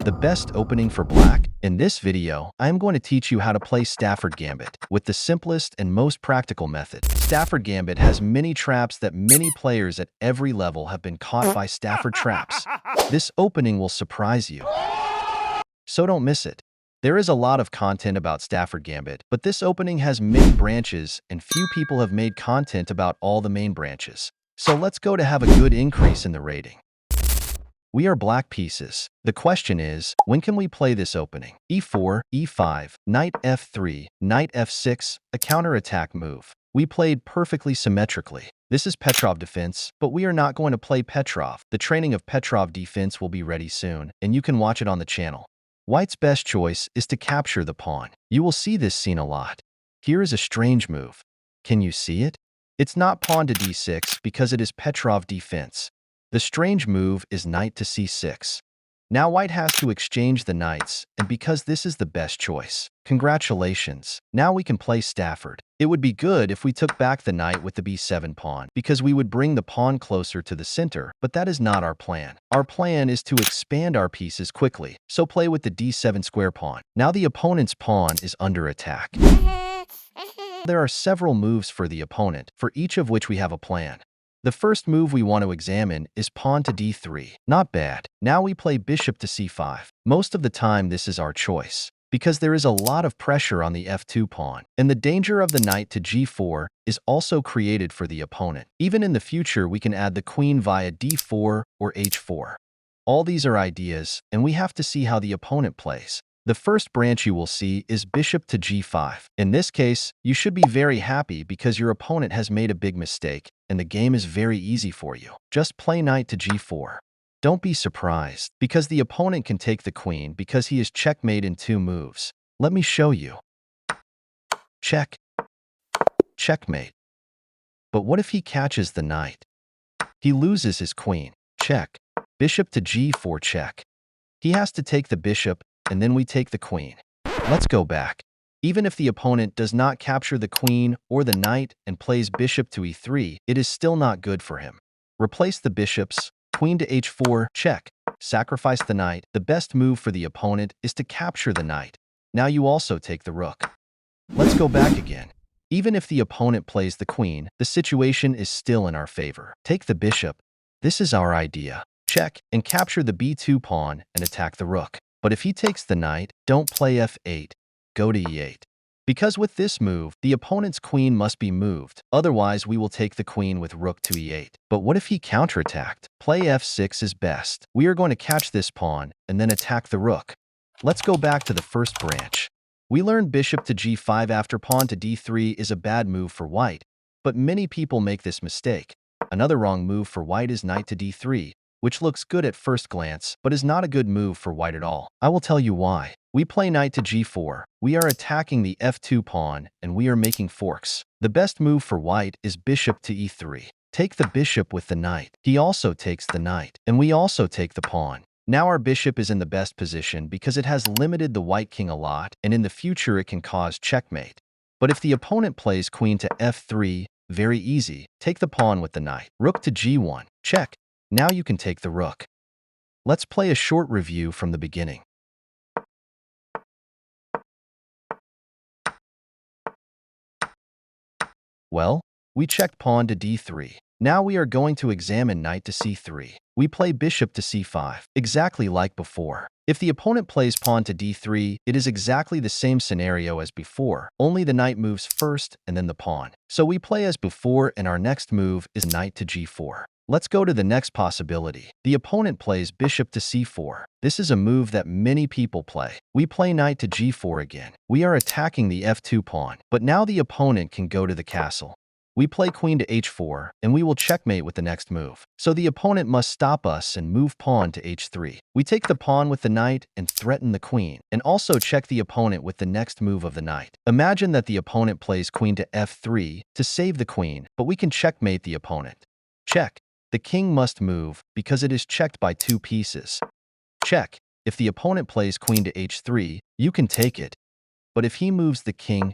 the best opening for black. In this video, I am going to teach you how to play Stafford Gambit with the simplest and most practical method. Stafford Gambit has many traps that many players at every level have been caught by Stafford traps. This opening will surprise you, so don't miss it. There is a lot of content about Stafford Gambit, but this opening has many branches and few people have made content about all the main branches. So let's go to have a good increase in the rating. We are black pieces. The question is, when can we play this opening? E4, E5, knight F3, knight F6, a counterattack move. We played perfectly symmetrically. This is Petrov defense, but we are not going to play Petrov. The training of Petrov defense will be ready soon, and you can watch it on the channel. White's best choice is to capture the pawn. You will see this scene a lot. Here is a strange move. Can you see it? It's not pawn to d6 because it is Petrov defense. The strange move is knight to c6. Now white has to exchange the knights, and because this is the best choice. Congratulations. Now we can play Stafford. It would be good if we took back the knight with the b7 pawn, because we would bring the pawn closer to the center, but that is not our plan. Our plan is to expand our pieces quickly, so play with the d7 square pawn. Now the opponent's pawn is under attack. There are several moves for the opponent, for each of which we have a plan. The first move we want to examine is pawn to d3. Not bad. Now we play bishop to c5. Most of the time this is our choice, because there is a lot of pressure on the f2 pawn, and the danger of the knight to g4 is also created for the opponent. Even in the future, we can add the queen via d4 or h4. All these are ideas, and we have to see how the opponent plays. The first branch you will see is bishop to g5. In this case, you should be very happy because your opponent has made a big mistake, and the game is very easy for you. Just play knight to g4. Don't be surprised, because the opponent can take the queen because he is checkmate in 2 moves. Let me show you. Check. Checkmate. But what if he catches the knight? He loses his queen. Check. Bishop to g4 check. He has to take the bishop, and then we take the queen. Let's go back. Even if the opponent does not capture the queen or the knight and plays bishop to e3, it is still not good for him. Replace the bishops, queen to h4, check. Sacrifice the knight. The best move for the opponent is to capture the knight. Now you also take the rook. Let's go back again. Even if the opponent plays the queen, the situation is still in our favor. Take the bishop. This is our idea. Check, and capture the b2 pawn and attack the rook. But if he takes the knight, don't play f8. Go to e8. Because with this move, the opponent's queen must be moved. Otherwise, we will take the queen with rook to e8. But what if he counterattacked? Play f6 is best. We are going to catch this pawn and then attack the rook. Let's go back to the first branch. We learned bishop to g5 after pawn to d3 is a bad move for white, but many people make this mistake. Another wrong move for white is knight to d3, which looks good at first glance, but is not a good move for white at all. I will tell you why. We play knight to g4. We are attacking the f2 pawn, and we are making forks. The best move for white is bishop to e3. Take the bishop with the knight. He also takes the knight, and we also take the pawn. Now our bishop is in the best position because it has limited the white king a lot, and in the future it can cause checkmate. But if the opponent plays queen to f3, very easy. Take the pawn with the knight. Rook to g1. Check. Now you can take the rook. Let's play a short review from the beginning. Well, we checked pawn to d3. Now we are going to examine knight to c3. We play bishop to c5, exactly like before. If the opponent plays pawn to d3, it is exactly the same scenario as before, only the knight moves first and then the pawn. So we play as before, and our next move is knight to g4. Let's go to the next possibility. The opponent plays bishop to c4. This is a move that many people play. We play knight to g4 again. We are attacking the f2 pawn, but now the opponent can go to the castle. We play queen to h4, and we will checkmate with the next move. So the opponent must stop us and move pawn to h3. We take the pawn with the knight and threaten the queen, and also check the opponent with the next move of the knight. Imagine that the opponent plays queen to f3 to save the queen, but we can checkmate the opponent. Check. The king must move because it is checked by 2 pieces. Check. If the opponent plays queen to h3, you can take it. But if he moves the king,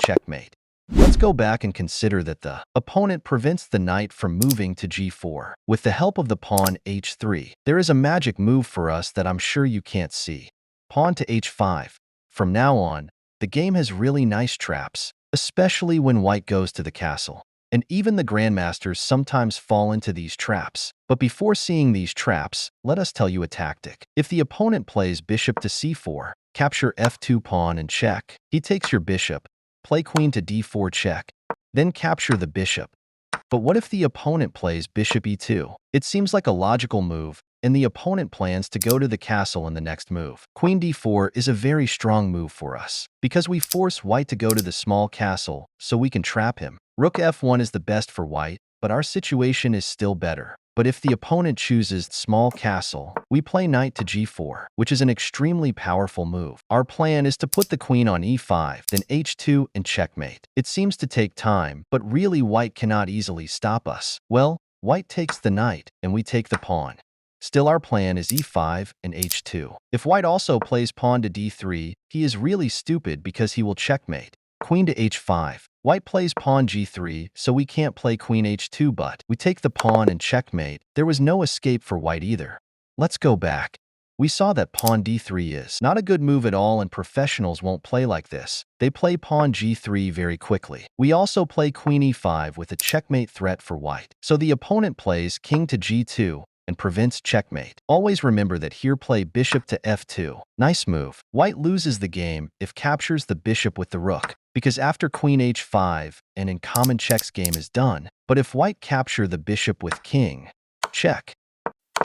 checkmate. Let's go back and consider that the opponent prevents the knight from moving to g4. With the help of the pawn h3, there is a magic move for us that I'm sure you can't see. Pawn to h5. From now on, the game has really nice traps, especially when white goes to the castle. And even the grandmasters sometimes fall into these traps. But before seeing these traps, let us tell you a tactic. If the opponent plays bishop to c4, capture f2 pawn and check. He takes your bishop. Play queen to d4 check. Then capture the bishop. But what if the opponent plays bishop e2? It seems like a logical move, and the opponent plans to go to the castle in the next move. Queen d4 is a very strong move for us, because we force white to go to the small castle so we can trap him. Rook f1 is the best for white, but our situation is still better. But if the opponent chooses small castle, we play knight to g4, which is an extremely powerful move. Our plan is to put the queen on e5, then h2 and checkmate. It seems to take time, but really white cannot easily stop us. Well, white takes the knight, and we take the pawn. Still, our plan is e5 and h2. If white also plays pawn to d3, he is really stupid because he will checkmate. Queen to h5. White plays pawn g3, so we can't play queen h2, but we take the pawn and checkmate. There was no escape for white either. Let's go back. We saw that pawn d3 is not a good move at all, and professionals won't play like this. They play pawn g3 very quickly. We also play queen e5 with a checkmate threat for white. So the opponent plays king to g2 and prevents checkmate. Always remember that here play bishop to f2. Nice move. White loses the game if captures the bishop with the rook, because after queen h5 and in common checks game is done. But if white capture the bishop with king, check.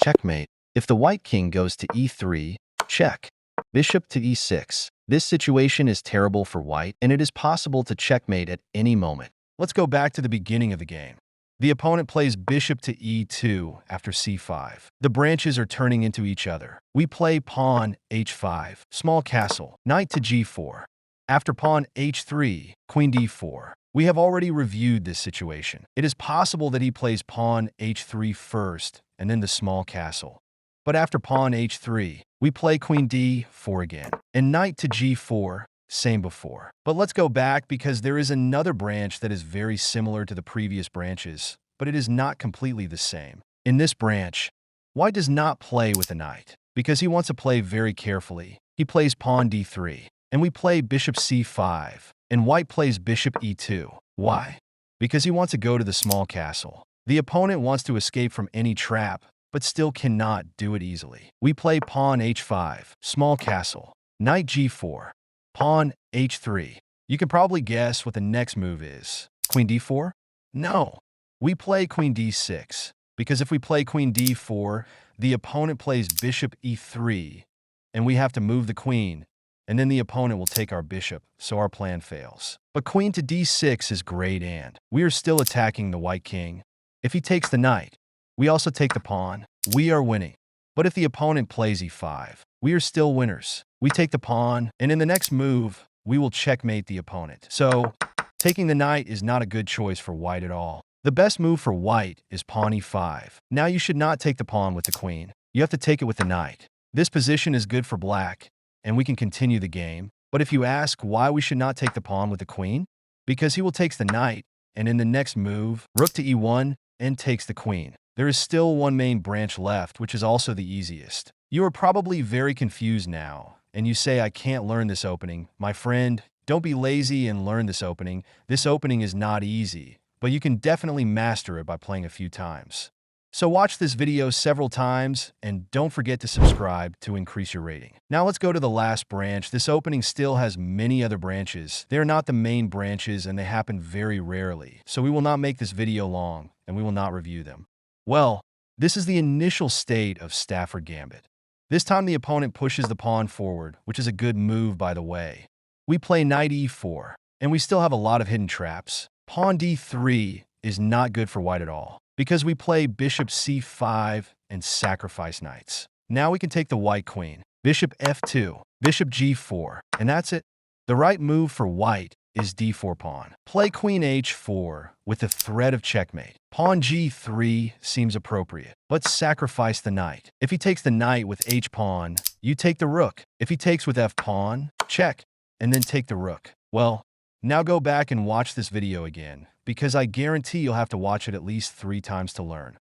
Checkmate. If the white king goes to e3, check. Bishop to e6. This situation is terrible for white, and it is possible to checkmate at any moment. Let's go back to the beginning of the game. The opponent plays bishop to e2 after c5. The branches are turning into each other. We play pawn h5, small castle, knight to g4. After pawn h3, queen d4. We have already reviewed this situation. It is possible that he plays pawn h3 first and then the small castle. But after pawn h3, we play queen d4 again, and knight to g4. Same before. But let's go back because there is another branch that is very similar to the previous branches, but it is not completely the same. In this branch, white does not play with the knight because he wants to play very carefully. He plays pawn d3, and we play bishop c5, and white plays bishop e2. Why? Because he wants to go to the small castle. The opponent wants to escape from any trap, but still cannot do it easily. We play pawn h5, small castle, knight g4. Pawn h3. You can probably guess what the next move is. Queen d4? No. We play queen d6, because if we play queen d4, the opponent plays bishop e3, and we have to move the queen, and then the opponent will take our bishop, so our plan fails. But queen to d6 is great, and we are still attacking the white king. If he takes the knight, we also take the pawn. We are winning. But if the opponent plays e5, we are still winners. We take the pawn, and in the next move, we will checkmate the opponent. So, taking the knight is not a good choice for white at all. The best move for white is pawn e5. Now you should not take the pawn with the queen. You have to take it with the knight. This position is good for black, and we can continue the game. But if you ask why we should not take the pawn with the queen, because he will take the knight, and in the next move, rook to e1, and takes the queen. There is still one main branch left, which is also the easiest. You are probably very confused now, and you say, I can't learn this opening. My friend, don't be lazy and learn this opening. This opening is not easy, but you can definitely master it by playing a few times. So watch this video several times, and don't forget to subscribe to increase your rating. Now let's go to the last branch. This opening still has many other branches. They are not the main branches, and they happen very rarely. So we will not make this video long, and we will not review them. Well, this is the initial state of Stafford Gambit. This time the opponent pushes the pawn forward, which is a good move by the way. We play knight e4, and we still have a lot of hidden traps. Pawn d3 is not good for white at all, because we play bishop c5 and sacrifice knights. Now we can take the white queen, bishop f2, bishop g4, and that's it. The right move for white is d4 pawn. Play queen h4 with the threat of checkmate. Pawn g3 seems appropriate, but sacrifice the knight. If he takes the knight with h pawn, you take the rook. If he takes with f pawn, check, and then take the rook. Well, Now go back and watch this video again, because I guarantee you'll have to watch it at least 3 times to learn.